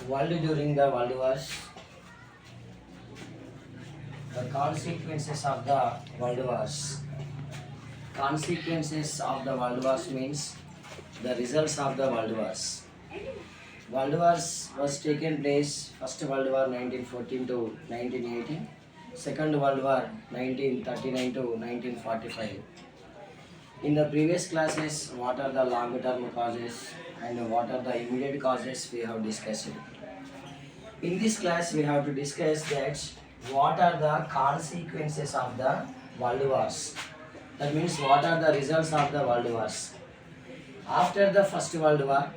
World during the World Wars, the consequences of the World Wars. Consequences of the World Wars means the results of the World Wars. World Wars was taken place, First World War 1914 to 1918, Second World War 1939 to 1945. In the previous classes, what are the long-term causes and what are the immediate causes we have discussed. In this class, we have to discuss that what are the consequences of the world wars. That means what are the results of the world wars. After the First World War,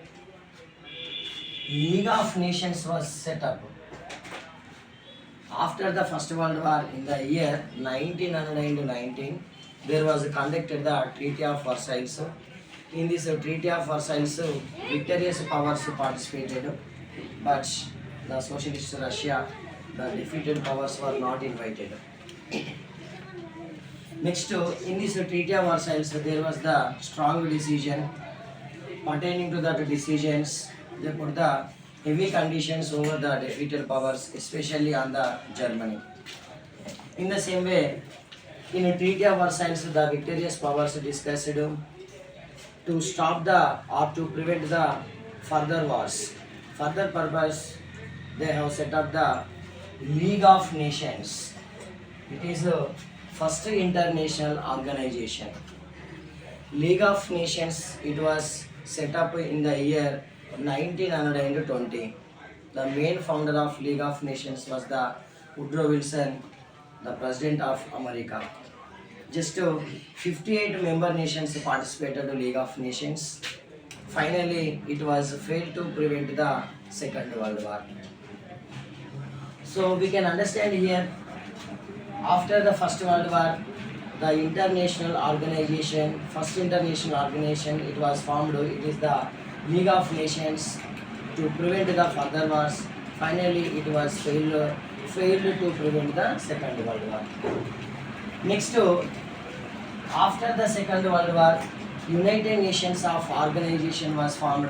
League of Nations was set up. After the First World War, in the year 1919, there was conducted the Treaty of Versailles. In this Treaty of Versailles, victorious powers participated, but the socialist Russia, the defeated powers were not invited. Next, in this Treaty of Versailles, there was the strong decision. Pertaining to the decisions, they put the heavy conditions over the defeated powers, especially on the Germany. In the same way, in a Treaty of Versailles, the victorious powers discussed to stop the or to prevent the further wars. Further purpose, they have set up the League of Nations. It is the first international organization. League of Nations, it was set up in the year 1920. The main founder of League of Nations was the Woodrow Wilson, the President of America. Just 58 member nations participated in League of Nations. Finally, it was failed to prevent the Second World War. So we can understand here, after the First World War, the international organization, first international organization, it was formed. It is the League of Nations to prevent the further wars. Finally, it was failed to prevent the Second World War. Next, after the Second World War, United Nations of organization was formed.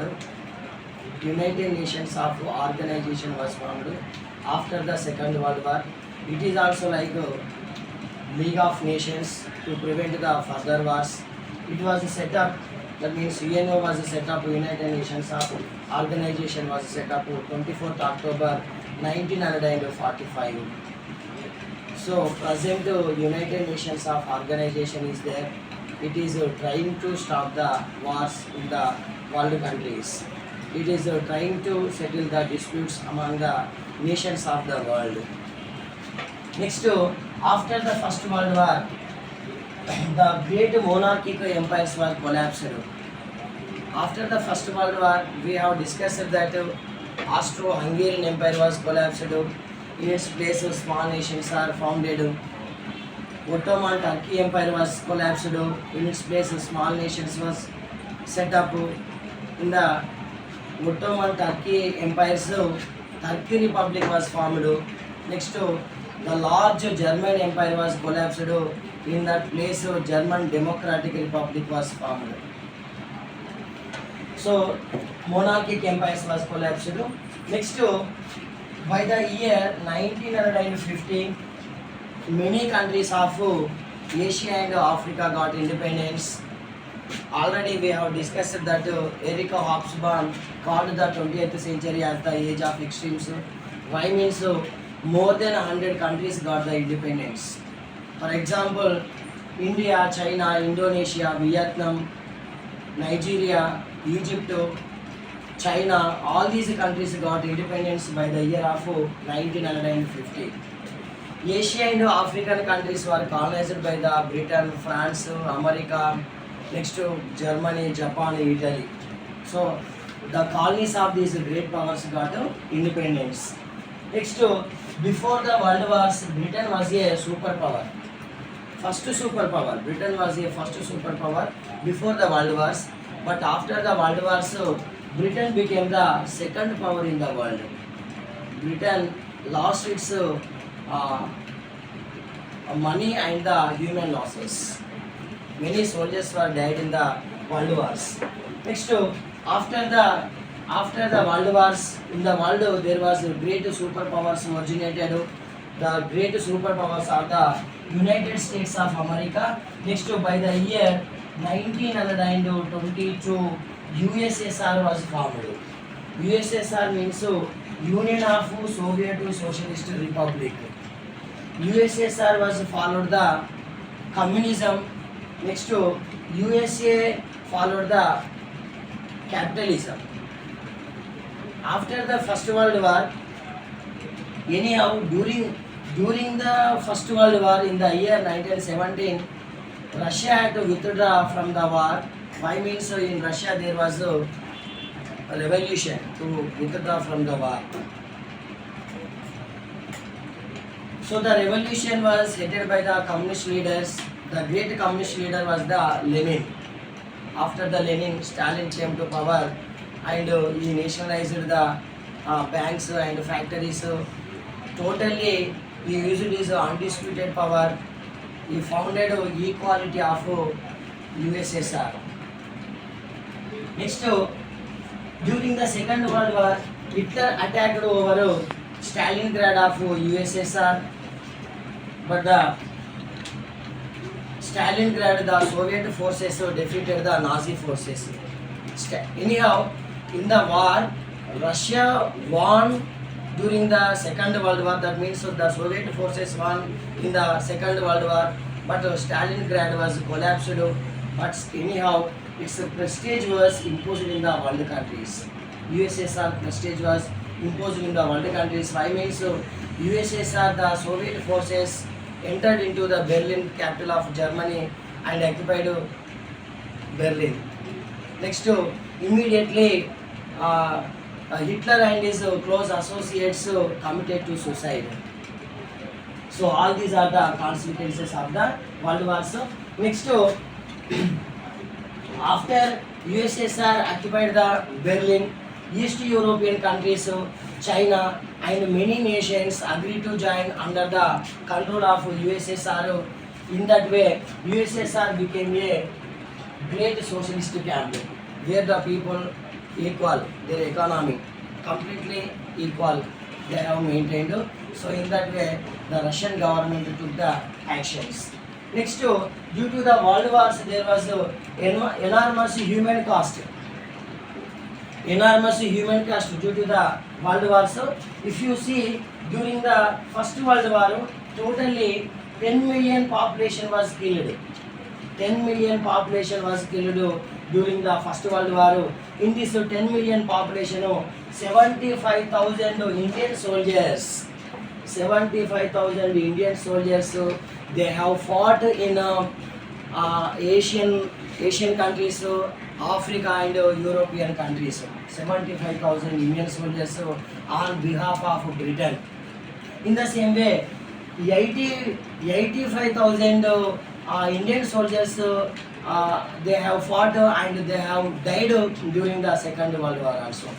United Nations of organization was formed after the Second World War. It is also like League of Nations to prevent the further wars. It was set up, that means UNO was set up, United Nations of organization was set up 24th October 1945. So present United Nations of organization is there. It is trying to stop the wars in the world countries. It is trying to settle the disputes among the nations of the world. Next, after the First World War, the great monarchical empires were collapsed. After the First World War, we have discussed that Austro-Hungarian Empire was collapsed. In its place, small nations are founded. Ottoman Turkey Empire was collapsed. In its place, small nations was set up. In the Ottoman Turkey Empire's Turkey Republic was formed. Next, the large German Empire was collapsed. In that place, German Democratic Republic was formed. So, monarchic empires was collapsed. Next, by the year 1950, many countries of Asia and Africa got independence. Already we have discussed that Erika Hobsbawm called the 20th century as the age of extremes. Why means more than 100 countries got the independence. For example, India, China, Indonesia, Vietnam, Nigeria, Egypt, China, all these countries got independence by the year of 1950. Asia and African countries were colonized by the Britain, France, America, next to Germany, Japan, Italy. So the colonies of these great powers got independence. Next, before the world wars, Britain was a superpower. First superpower. Britain was a first superpower before the world wars. But after the world wars, Britain became the second power in the world. Britain lost its money and the human losses. Many soldiers were died in the world wars. Next, after the After the world wars, in the world there was great superpowers originated. The great superpowers are the United States of America. Next, by the year 1922, USSR was formed. USSR means Union of Soviet Socialist Republic. USSR was followed the communism. Next, USA followed the capitalism. After the First World War, anyhow, during the First World War in the year 1917, Russia had to withdraw from the war. Why means in Russia there was a revolution to withdraw from the war. So the revolution was headed by the communist leaders. The great communist leader was the Lenin. After the Lenin, Stalin came to power and he nationalized the banks and factories. Totally, he used his undisputed power. He founded equality of USSR. Next, during the Second World War, Hitler attacked over Stalingrad of USSR, but the Stalingrad, the Soviet forces defeated the Nazi forces. Anyhow, in the war, Russia won during the Second World War. That means the Soviet forces won in the Second World War, but Stalingrad was collapsed. But anyhow, its prestige was imposed in the world countries. USSR prestige was imposed in the world countries. Why means USSR, the Soviet forces entered into the Berlin, capital of Germany, and occupied Berlin. Next, immediately Hitler and his close associates committed to suicide. So all these are the consequences of the World Wars. Next, after USSR occupied the Berlin, East European countries, China and many nations agreed to join under the control of USSR. In that way, USSR became a great socialist camp where the people equal, their economy completely equal, they have maintained. So in that way, the Russian government took the actions. Next, due to the world wars, there was enormous human cost. Enormous human cost due to the world wars. If you see, during the First World War, totally 10 million population was killed. 10 million population was killed during the First World War. In this 10 million population, 75,000 Indian soldiers. 75,000 Indian soldiers. They have fought in Asian countries, Africa and European countries. 75,000 Indian soldiers on behalf of Britain. In the same way, 85,000 Indian soldiers they have fought and they have died during the Second World War also.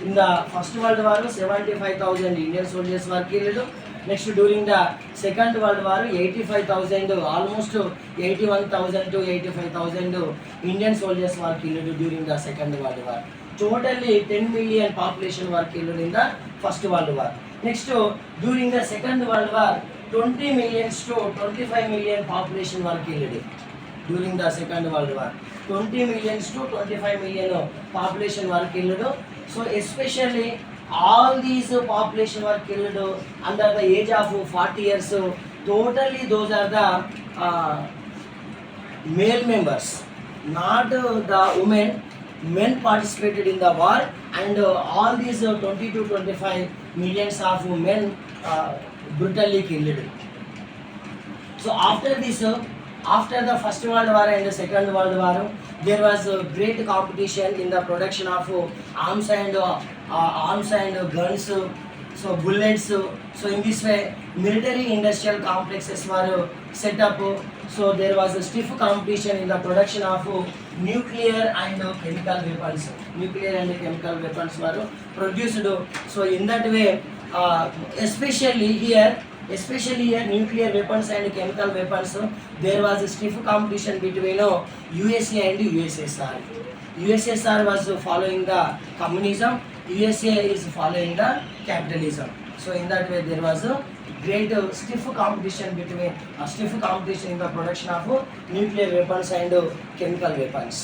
In the First World War, 75,000 Indian soldiers were killed. Next, during the Second World War, 85,000, almost 81,000 to 85,000 Indian soldiers were killed during the Second World War. Totally 10 million population were killed in the First World War. Next, during the Second World War, 20 million to 25 million population were killed. During the Second World War, 20 million to 25 million population were killed. So especially all these population were killed under the age of 40 years. Totally those are the male members, not the women. Men participated in the war, and all these 20 to 25 millions of men brutally killed. So after this, after the First World War and the Second World War, there was a great competition in the production of arms and guns, so bullets. So in this way, military industrial complexes were set up. So there was a stiff competition in the production of nuclear and chemical weapons. Nuclear and chemical weapons were produced. So in that way, especially here, especially nuclear weapons and chemical weapons. There was a stiff competition between USA and USSR. USSR was following the communism, USA is following the capitalism. So in that way there was a great stiff competition between stiff competition in the production of nuclear weapons and chemical weapons.